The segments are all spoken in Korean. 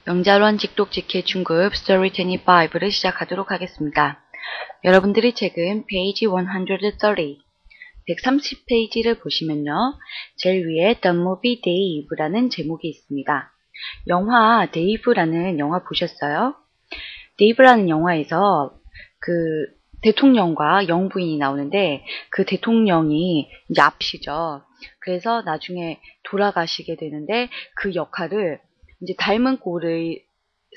명자론 직독직해 중급 스토리 25를 시작하도록 하겠습니다. 여러분들의 책은 페이지 130페이지를 보시면요. 제일 위에 The Movie Dave라는 제목이 있습니다. 영화 데이브라는 영화 보셨어요? 데이브라는 영화에서 그 대통령과 영부인이 나오는데 그 대통령이 이제 아프시죠. 그래서 나중에 돌아가시게 되는데 그 역할을 이제 닮은 꼴의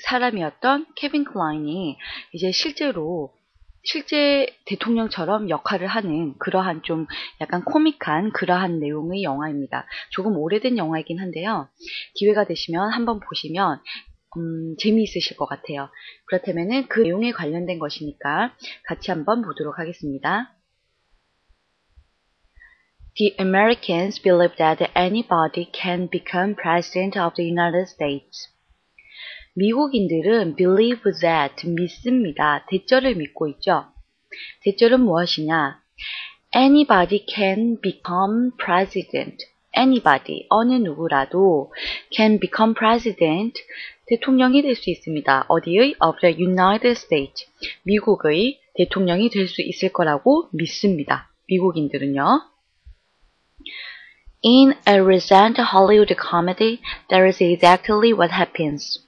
사람이었던 케빈 클라인이 이제 실제 대통령처럼 역할을 하는 그러한 좀 약간 코믹한 그러한 내용의 영화입니다. 조금 오래된 영화이긴 한데요. 기회가 되시면 한번 보시면 재미있으실 것 같아요. 그렇다면은 그 내용에 관련된 것이니까 같이 한번 보도록 하겠습니다. The Americans believe that anybody can become president of the United States. 미국인들은 believe that, 믿습니다. 대절을 믿고 있죠. 대절은 무엇이냐? Anybody can become president. Anybody, 어느 누구라도 can become president, 대통령이 될 수 있습니다. 어디의? Of the United States. 미국의 대통령이 될 수 있을 거라고 믿습니다. 미국인들은요. In a recent Hollywood comedy, that is exactly what happens.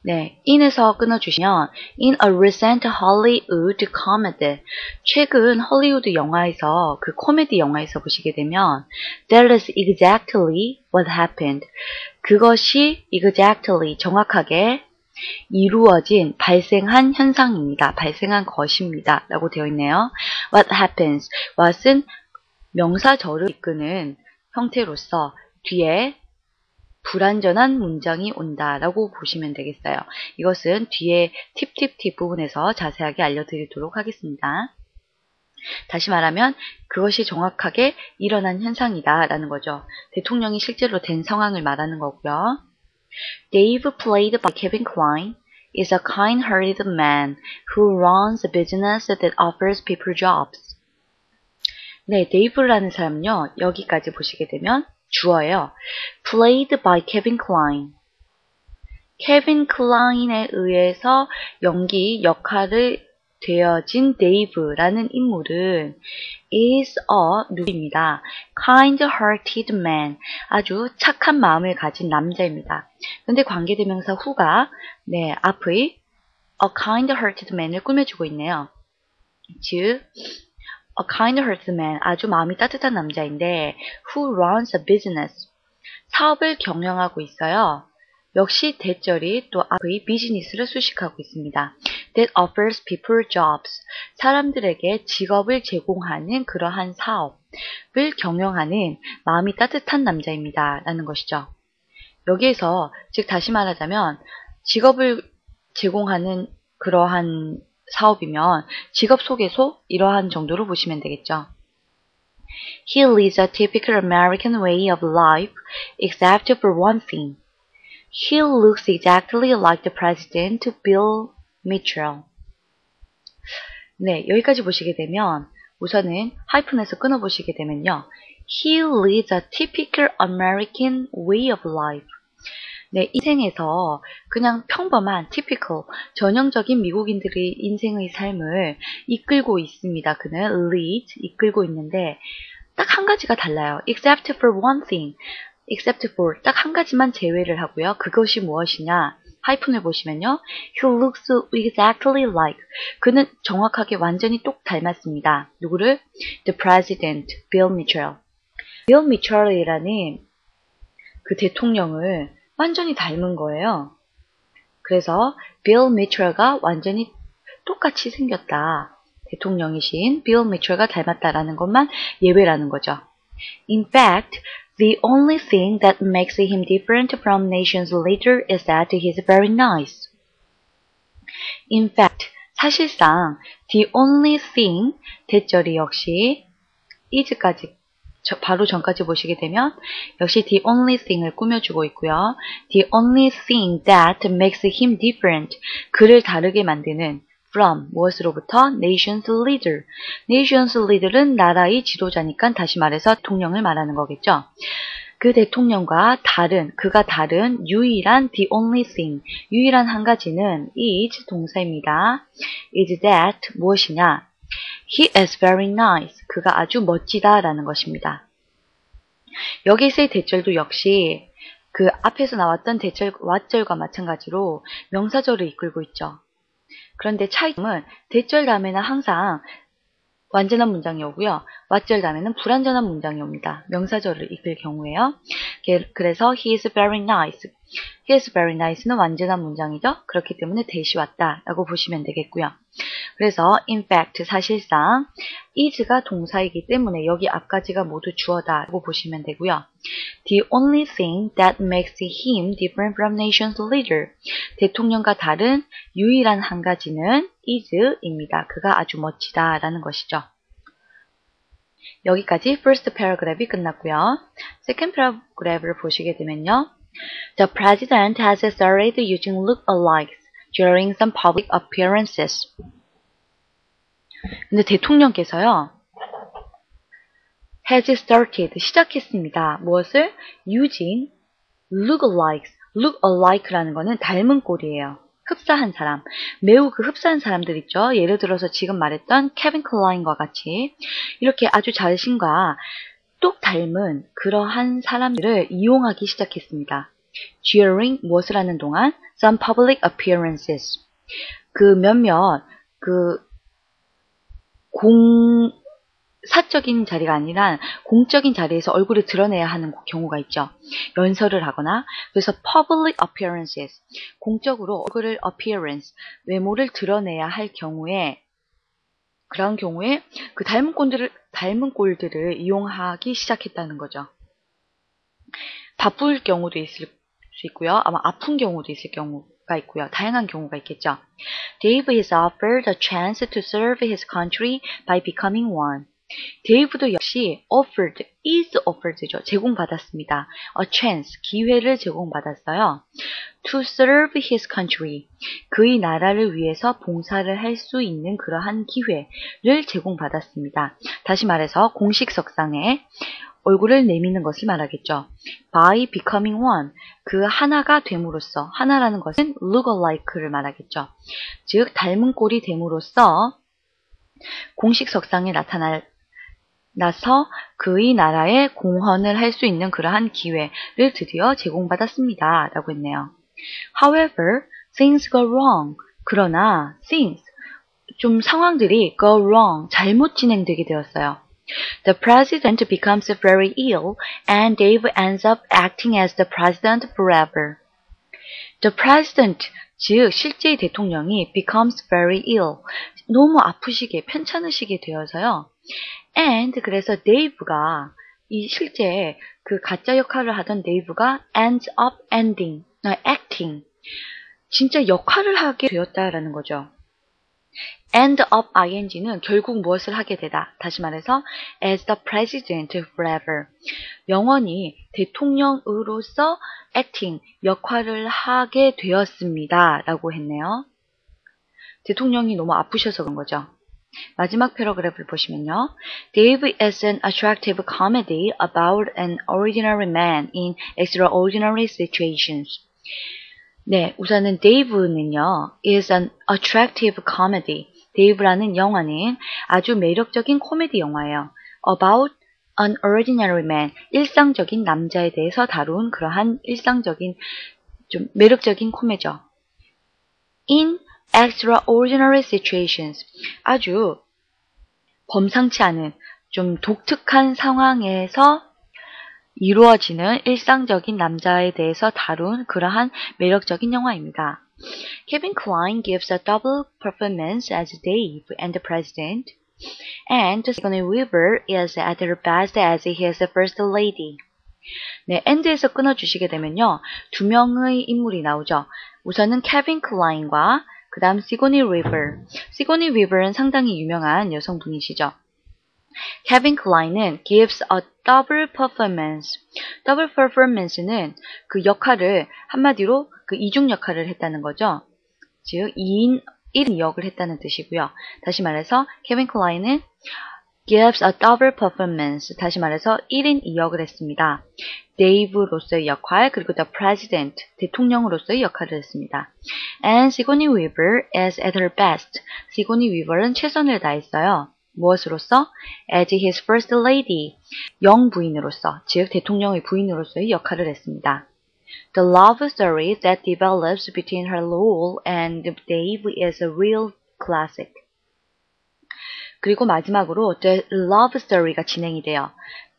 네, in에서 끊어주시면 in a recent Hollywood comedy, 최근 헐리우드 영화에서 그 코미디 영화에서 보시게 되면 that is exactly what happened. 그것이 exactly, 정확하게 이루어진, 발생한 현상입니다. 발생한 것입니다. 라고 되어 있네요. What happens. what은 명사절을 이끄는 형태로서 뒤에 불완전한 문장이 온다 라고 보시면 되겠어요. 이것은 뒤에 팁 부분에서 자세하게 알려드리도록 하겠습니다. 다시 말하면 그것이 정확하게 일어난 현상이다 라는 거죠. 대통령이 실제로 된 상황을 말하는 거고요. Dave, played by Kevin Kline, is a kind-hearted man who runs a business that offers people jobs. 네, 데이브라는 사람은요. 여기까지 보시게 되면 주어예요. Played by Kevin Kline. 케빈 클라인에 의해서 역할을 되어진 데이브라는 인물은 is a 누구입니다. kind-hearted man. 아주 착한 마음을 가진 남자입니다. 근데 관계대명사 who가 네, 앞의 a kind-hearted man을 꾸며주고 있네요. 즉 A kind-hearted man, 아주 마음이 따뜻한 남자인데 who runs a business, 사업을 경영하고 있어요. 역시 대절이 또 앞의 비즈니스를 수식하고 있습니다. That offers people jobs, 사람들에게 직업을 제공하는 그러한 사업을 경영하는 마음이 따뜻한 남자입니다. 라는 것이죠. 여기에서 즉 다시 말하자면 직업을 제공하는 그러한 사업이면 직업 소개서 이러한 정도로 보시면 되겠죠. He leads a typical American way of life, except for one thing. He looks exactly like the president, Bill Mitchell. 네, 여기까지 보시게 되면 우선은 하이픈에서 끊어보시게 되면요. He leads a typical American way of life. 네, 인생에서 그냥 평범한, typical, 전형적인 미국인들의 인생의 삶을 이끌고 있습니다. 그는 lead, 이끌고 있는데 딱 한 가지가 달라요. Except for one thing. Except for, 딱 한 가지만 제외를 하고요. 그것이 무엇이냐? 하이픈을 보시면요. He looks exactly like. 그는 정확하게 완전히 똑 닮았습니다. 누구를? The President, Bill Mitchell. Bill Mitchell이라는 그 대통령을 완전히 닮은 거예요. 그래서 빌 미첼과 완전히 똑같이 생겼다. 대통령이신 빌 미첼과 닮았다라는 것만 예외라는 거죠. In fact, the only thing that makes him different from nation's leader is that he is very nice. In fact, 사실상 the only thing, 대절이 역시 is까지 바로 전까지 보시게 되면 역시 the only thing을 꾸며주고 있고요. The only thing that makes him different, 그를 다르게 만드는 from, 무엇으로부터? Nation's leader. Nation's leader는 나라의 지도자니까 다시 말해서 대통령을 말하는 거겠죠. 그 대통령과 그가 다른 유일한 the only thing, 유일한 한 가지는 is 동사입니다. is that 무엇이냐? He is very nice. 그가 아주 멋지다 라는 것입니다. 여기서의 대절도 역시 그 앞에서 나왔던 대절, what절과 마찬가지로 명사절을 이끌고 있죠. 그런데 차이점은 대절 다음에는 항상 완전한 문장이 오고요. what절 다음에는 불완전한 문장이 옵니다. 명사절을 이끌 경우에요. 그래서 he is very nice. he is very nice는 완전한 문장이죠. 그렇기 때문에 대시 왔다 라고 보시면 되겠고요. 그래서 in fact 사실상 is가 동사이기 때문에 여기 앞까지가 모두 주어다 라고 보시면 되고요. The only thing that makes him different from nation's leader. 대통령과 다른 유일한 한 가지는 is입니다. 그가 아주 멋지다 라는 것이죠. 여기까지 first paragraph이 끝났고요. second paragraph를 보시게 되면요. The president has started using look-alikes during some public appearances. 근데 대통령께서요. has started, 시작했습니다. 무엇을? using look-alikes. look-alike라는 거는 닮은 꼴이에요. 흡사한 사람. 매우 그 흡사한 사람들 있죠. 예를 들어서 지금 말했던 케빈 클라인과 같이 이렇게 아주 자신과 똑 닮은 그러한 사람들을 이용하기 시작했습니다. during 무엇을 하는 동안 some public appearances. 그 몇몇 사적인 자리가 아니라 공적인 자리에서 얼굴을 드러내야 하는 경우가 있죠. 연설을 하거나 그래서 public appearances 공적으로 얼굴을 appearance 외모를 드러내야 할 경우에 그런 경우에 그 닮은 꼴들을 이용하기 시작했다는 거죠. 바쁠 경우도 있을 수 있고요. 아마 아픈 경우도 있을 경우가 있고요. 다양한 경우가 있겠죠. Dave is offered a chance to serve his country by becoming one. 데이브도 역시 offered, is offered죠. 제공받았습니다. a chance, 기회를 제공받았어요. to serve his country, 그의 나라를 위해서 봉사를 할 수 있는 그러한 기회를 제공받았습니다. 다시 말해서 공식 석상에 얼굴을 내미는 것을 말하겠죠. by becoming one, 그 하나가 됨으로써, 하나라는 것은 look-alike를 말하겠죠. 즉 닮은 꼴이 됨으로써 공식 석상에 나서 그의 나라에 공헌을 할 수 있는 그러한 기회를 드디어 제공받았습니다. 라고 했네요. However, things go wrong. 그러나 things, 좀 상황들이 go wrong, 잘못 진행되게 되었어요. The president becomes very ill and Dave ends up acting as the president forever. The president, 즉 실제의 대통령이 becomes very ill, 너무 아프시게, 편찮으시게 되어서요. and 그래서 데이브가 이 실제 그 가짜 역할을 하던 데이브가 ends up acting 진짜 역할을 하게 되었다라는 거죠. end up ing는 결국 무엇을 하게 되다. 다시 말해서 as the president forever 영원히 대통령으로서 acting 역할을 하게 되었습니다. 라고 했네요. 대통령이 너무 아프셔서 그런 거죠. 마지막 패러그래프를 보시면요. Dave is an attractive comedy about an ordinary man in extraordinary situations. 네, 우선은 Dave는요, is an attractive comedy. Dave라는 영화는 아주 매력적인 코미디 영화예요. About an ordinary man. 일상적인 남자에 대해서 다룬 그러한 일상적인, 좀 매력적인 코미디죠. In extraordinary situations. 아주 범상치 않은 좀 독특한 상황에서 이루어지는 일상적인 남자에 대해서 다룬 그러한 매력적인 영화입니다. Kevin Kline gives a double performance as Dave and the President, and Sigourney Weaver is at her best as his first lady. 네, end에서 끊어주시게 되면요. 두 명의 인물이 나오죠. 우선은 케빈 클라인과 그 다음 시고니 위버. 시고니 위버는 상당히 유명한 여성분이시죠. 케빈 클라인은 gives a double performance. double performance는 그 역할을 한마디로 그 이중 역할을 했다는 거죠. 즉 2인 1인 역을 했다는 뜻이고요. 다시 말해서 케빈 클라인은 gives a double performance. 다시 말해서 1인 2역을 했습니다. 데이브로서의 역할, 그리고 the president, 대통령으로서의 역할을 했습니다. And Sigourney Weaver is at her best. 시고니 위버는 최선을 다했어요. 무엇으로서? As his first lady, 영부인으로서, 즉 대통령의 부인으로서의 역할을 했습니다. The love story that develops between her role and Dave is a real classic. 그리고 마지막으로 the love story가 진행이 돼요.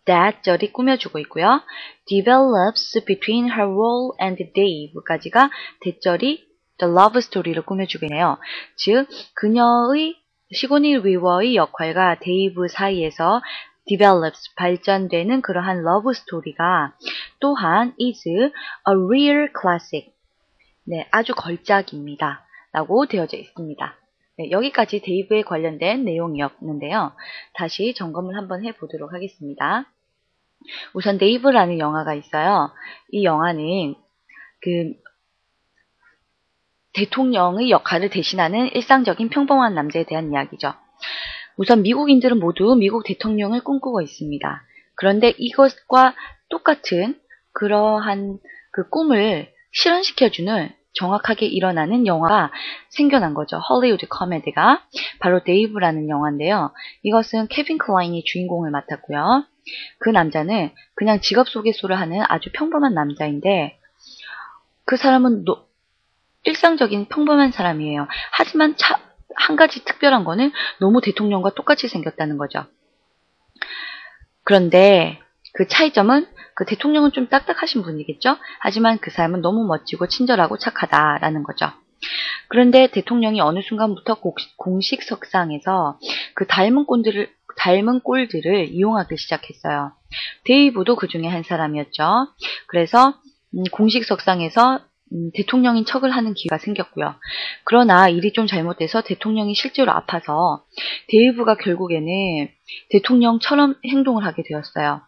that 절이 꾸며주고 있고요. develops between her role and Dave까지가 대절이 the love story를 꾸며주고 있네요. 즉 그녀의 시고니 위버의 역할과 데이브 사이에서 develops 발전되는 그러한 love story가 또한 is a real classic. 네, 아주 걸작입니다. 라고 되어져 있습니다. 네, 여기까지 데이브에 관련된 내용이었는데요. 다시 점검을 한번 해보도록 하겠습니다. 우선 데이브라는 영화가 있어요. 이 영화는 그 대통령의 역할을 대신하는 일상적인 평범한 남자에 대한 이야기죠. 우선 미국인들은 모두 미국 대통령을 꿈꾸고 있습니다. 그런데 이것과 똑같은 그러한 그 꿈을 실현시켜주는 정확하게 일어나는 영화가 생겨난 거죠. 헐리우드 코미디가 바로 데이브라는 영화인데요. 이것은 케빈 클라인이 주인공을 맡았고요. 그 남자는 그냥 직업 소개소를 하는 아주 평범한 남자인데 그 사람은 일상적인 평범한 사람이에요. 하지만 한 가지 특별한 거는 너무 대통령과 똑같이 생겼다는 거죠. 그런데 그 차이점은 그 대통령은 좀 딱딱하신 분이겠죠? 하지만 그 사람은 너무 멋지고 친절하고 착하다라는 거죠. 그런데 대통령이 어느 순간부터 공식 석상에서 그 닮은 꼴들을 이용하기 시작했어요. 데이브도 그 중에 한 사람이었죠. 그래서 공식 석상에서 대통령인 척을 하는 기회가 생겼고요. 그러나 일이 좀 잘못돼서 대통령이 실제로 아파서 데이브가 결국에는 대통령처럼 행동을 하게 되었어요.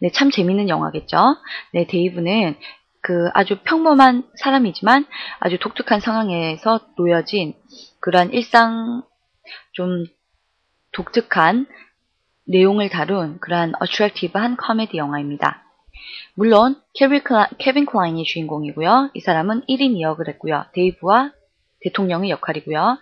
네, 참 재밌는 영화겠죠. 네, 데이브는 그 아주 평범한 사람이지만 아주 독특한 상황에서 놓여진 그러한 일상 좀 독특한 내용을 다룬 그러한 어트랙티브한 코미디 영화입니다. 물론 케빈 클라인이 주인공이고요. 이 사람은 1인 2역을 했고요. 데이브와 대통령의 역할이고요.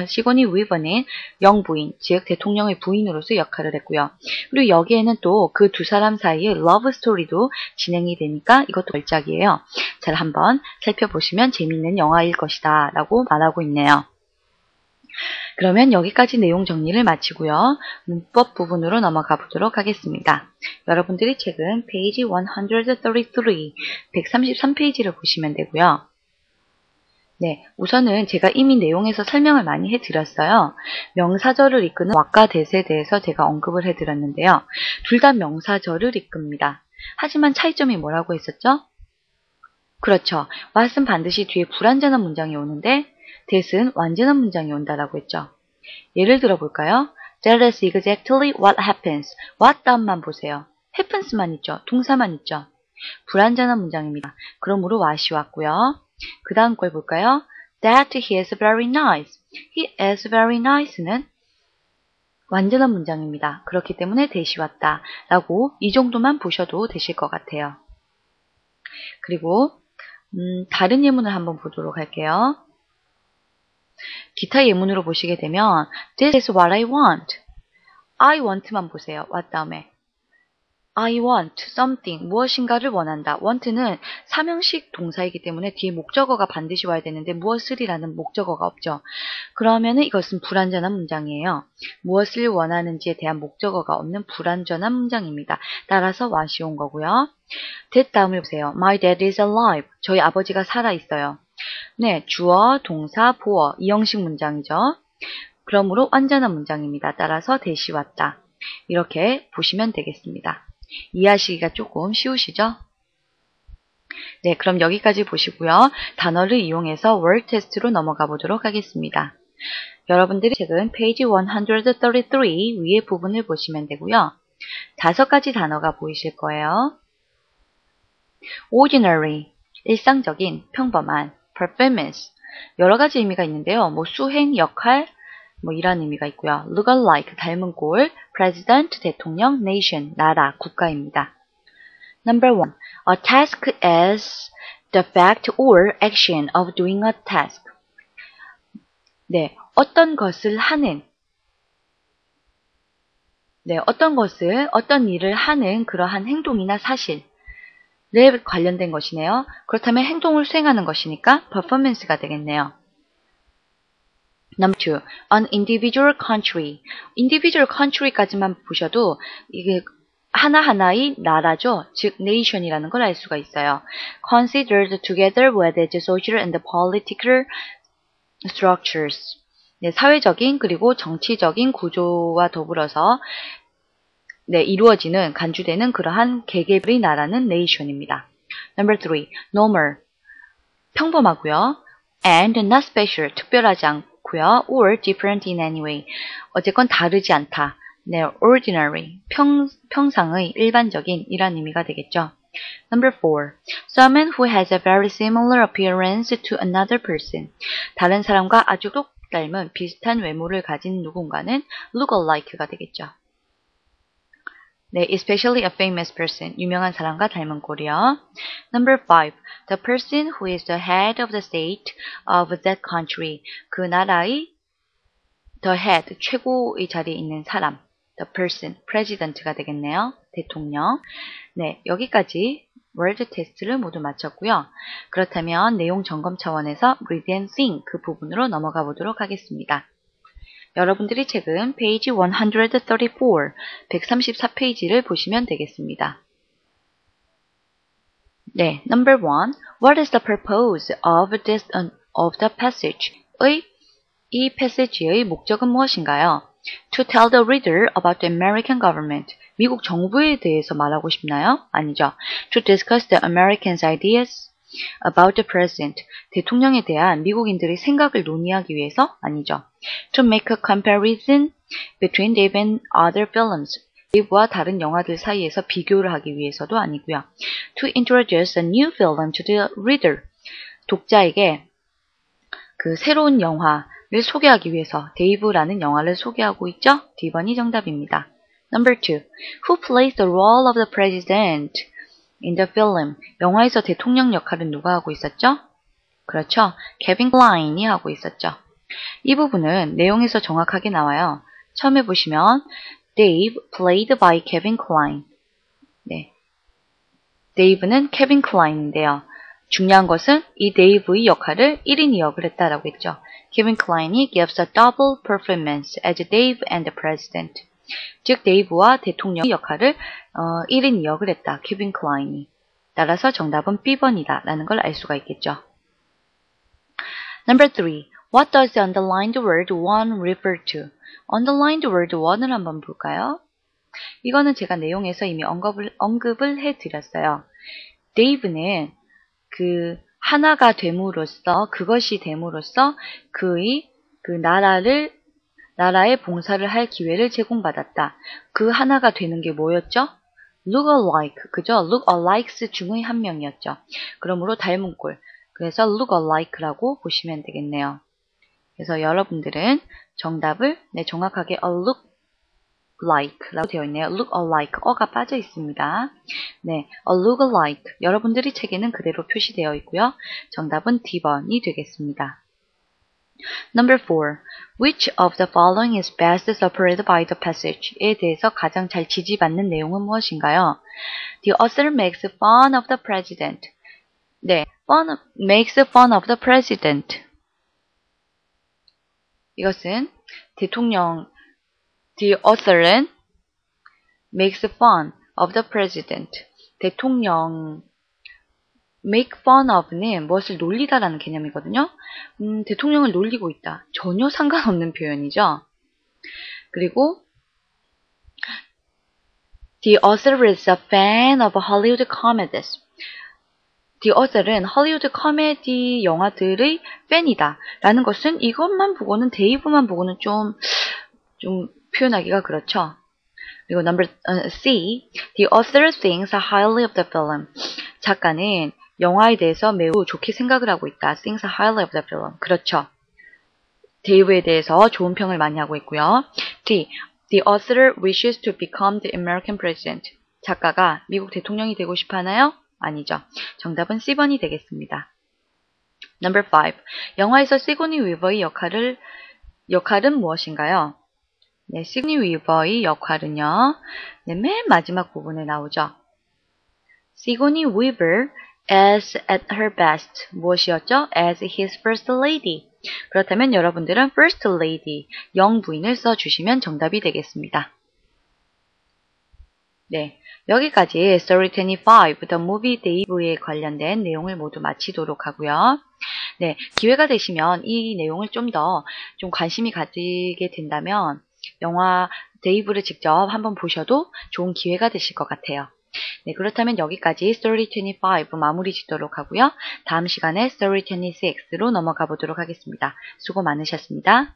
시고니 위버는 영부인, 즉 대통령의 부인으로서 역할을 했고요. 그리고 여기에는 또 그 두 사람 사이의 러브 스토리도 진행이 되니까 이것도 걸작이에요. 잘 한번 살펴보시면 재밌는 영화일 것이다 라고 말하고 있네요. 그러면 여기까지 내용 정리를 마치고요. 문법 부분으로 넘어가 보도록 하겠습니다. 여러분들이 책은 페이지 133, 133페이지를 보시면 되고요. 네, 우선은 제가 이미 내용에서 설명을 많이 해드렸어요. 명사절을 이끄는 what과 that에 대해서 제가 언급을 해드렸는데요. 둘 다 명사절을 이끕니다. 하지만 차이점이 뭐라고 했었죠? 그렇죠. what은 반드시 뒤에 불완전한 문장이 오는데 that은 완전한 문장이 온다라고 했죠. 예를 들어 볼까요? That is exactly what happens. what 다음만 보세요. happens만 있죠. 동사만 있죠. 불완전한 문장입니다. 그러므로 what이 왔고요. 그 다음 걸 볼까요? That he is very nice. He is very nice는 완전한 문장입니다. 그렇기 때문에 that이 왔다 라고 이 정도만 보셔도 되실 것 같아요. 그리고 다른 예문을 한번 보도록 할게요. 기타 예문으로 보시게 되면 This is what I want. I want만 보세요. what 다음에 I want something, 무엇인가를 원한다. want는 사명식 동사이기 때문에 뒤에 목적어가 반드시 와야 되는데 무엇을이라는 목적어가 없죠. 그러면은 이것은 불완전한 문장이에요. 무엇을 원하는지에 대한 목적어가 없는 불완전한 문장입니다. 따라서 what이 온 거고요. that 다음을 보세요. My dad is alive. 저희 아버지가 살아있어요. 네, 주어, 동사, 보어, 이 형식 문장이죠. 그러므로 완전한 문장입니다. 따라서 that이 왔다. 이렇게 보시면 되겠습니다. 이해하시기가 조금 쉬우시죠? 네, 그럼 여기까지 보시고요. 단어를 이용해서 word 테스트로 넘어가 보도록 하겠습니다. 여러분들이 책은 페이지 133 위의 부분을 보시면 되고요. 5가지 단어가 보이실 거예요. ordinary, 일상적인, 평범한, performance, 여러 가지 의미가 있는데요. 수행, 역할, 뭐 이런 의미가 있고요. look alike 닮은 꼴, president 대통령, nation 나라 국가입니다. Number 1. A task is the fact or action of doing a task. 네, 어떤 일을 하는 그러한 행동이나 사실에 관련된 것이네요. 그렇다면 행동을 수행하는 것이니까 performance가 되겠네요. Number 2. An individual country. individual country까지만 보셔도 이게 하나하나의 나라죠. 즉 nation이라는 걸 알 수가 있어요. Considered together with its social and political structures. 네, 사회적인 그리고 정치적인 구조와 더불어서 이루어지는 간주되는 그러한 개개의 나라는 nation입니다. Number 3. normal. 평범하고요. And not special. 특별하지 않고요. Or different in any way. 어쨌건 다르지 않다. 네, ordinary. 평상의 일반적인 이란 의미가 되겠죠. Number 4. Someone who has a very similar appearance to another person. 다른 사람과 아주 똑 닮은 비슷한 외모를 가진 누군가는 look alike가 되겠죠. 네, especially a famous person. 유명한 사람과 닮은 꼴이요. Number 5. The person who is the head of the state of that country. 그 나라의 the head, 최고의 자리에 있는 사람. The person, president가 되겠네요. 대통령. 네, 여기까지 월드 테스트를 모두 마쳤고요. 그렇다면 내용 점검 차원에서 read and think 그 부분으로 넘어가 보도록 하겠습니다. 여러분들이 책은 페이지 134페이지를 보시면 되겠습니다. 네, number 1. What is the purpose of the passage? 이 passage의 목적은 무엇인가요? To tell the reader about the American government. 미국 정부에 대해서 말하고 싶나요? 아니죠. To discuss the Americans' ideas about the president. 대통령에 대한 미국인들의 생각을 논의하기 위해서? 아니죠. To make a comparison between Dave and other films. 데이브와 다른 영화들 사이에서 비교를 하기 위해서도 아니고요. To introduce a new film to the reader. 독자에게 그 새로운 영화를 소개하기 위해서 데이브라는 영화를 소개하고 있죠. D번이 정답입니다. Number 2. Who plays the role of the president in the film? 영화에서 대통령 역할은 누가 하고 있었죠? 그렇죠. 케빈 클라인이 하고 있었죠. 이 부분은 내용에서 정확하게 나와요. 처음에 보시면 Dave played by Kevin Kline. 네, 데이브는 케빈 클라인인데요. 중요한 것은 이 데이브의 역할을 1인이 역을 했다라고 했죠. 케빈 클라인이 gives a double performance as Dave and the President. 즉 데이브와 대통령의 역할을 1인 2역을 했다. 케빈 클라인이. 따라서 정답은 B번이다 라는 걸 알 수가 있겠죠. Number 3. What does the underlined word one refer to? underlined word one을 한번 볼까요? 이거는 제가 내용에서 이미 언급을 해드렸어요. 데이브는 그 하나가 됨으로써 그것이 됨으로써 그의 그 나라의 봉사를 할 기회를 제공받았다. 그 하나가 되는 게 뭐였죠? look alike, 그죠? look alikes 중의 한 명이었죠. 그러므로 닮은 꼴. 그래서 look alike라고 보시면 되겠네요. 그래서 여러분들은 정답을 정확하게 a look like라고 되어 있네요. look alike, 어가 빠져 있습니다. 네, a look alike. 여러분들이 책에는 그대로 표시되어 있고요. 정답은 D번이 되겠습니다. Number 4. Which of the following is best supported by the passage에 대해서 가장 잘 지지받는 내용은 무엇인가요? The author makes fun of the president. 네, makes fun of the president. 이것은 The author은 makes fun of the president. make fun of는 무엇을 놀리다라는 개념이거든요. 대통령을 놀리고 있다. 전혀 상관없는 표현이죠. 그리고 The author is a fan of Hollywood comedies. The author은 헐리우드 코미디 영화들의 팬이다. 라는 것은 이것만 보고는 데이브만 보고는 좀 표현하기가 그렇죠. 그리고 number C. The author thinks highly of the film. 작가는 영화에 대해서 매우 좋게 생각을 하고 있다. thinks highly of the film. 그렇죠. 데이브에 대해서 좋은 평을 많이 하고 있고요. D. The author wishes to become the American president. 작가가 미국 대통령이 되고 싶어 하나요? 아니죠. 정답은 C번이 되겠습니다. Number 5. 영화에서 시고니 위버의 역할은 무엇인가요? 네, 시그니 위버의 역할은요. 네, 맨 마지막 부분에 나오죠. 시고니 위버 as at her best. 무엇이었죠? As his first lady. 그렇다면 여러분들은 first lady, 영부인을 써주시면 정답이 되겠습니다. 네, 여기까지 Story 25, The Movie Dave에 관련된 내용을 모두 마치도록 하고요. 네, 기회가 되시면 이 내용을 좀 더 관심이 가지게 된다면 영화 데이브를 직접 한번 보셔도 좋은 기회가 되실 것 같아요. 네, 그렇다면 여기까지 Story 25 마무리 짓도록 하고요. 다음 시간에 Story 26로 넘어가 보도록 하겠습니다. 수고 많으셨습니다.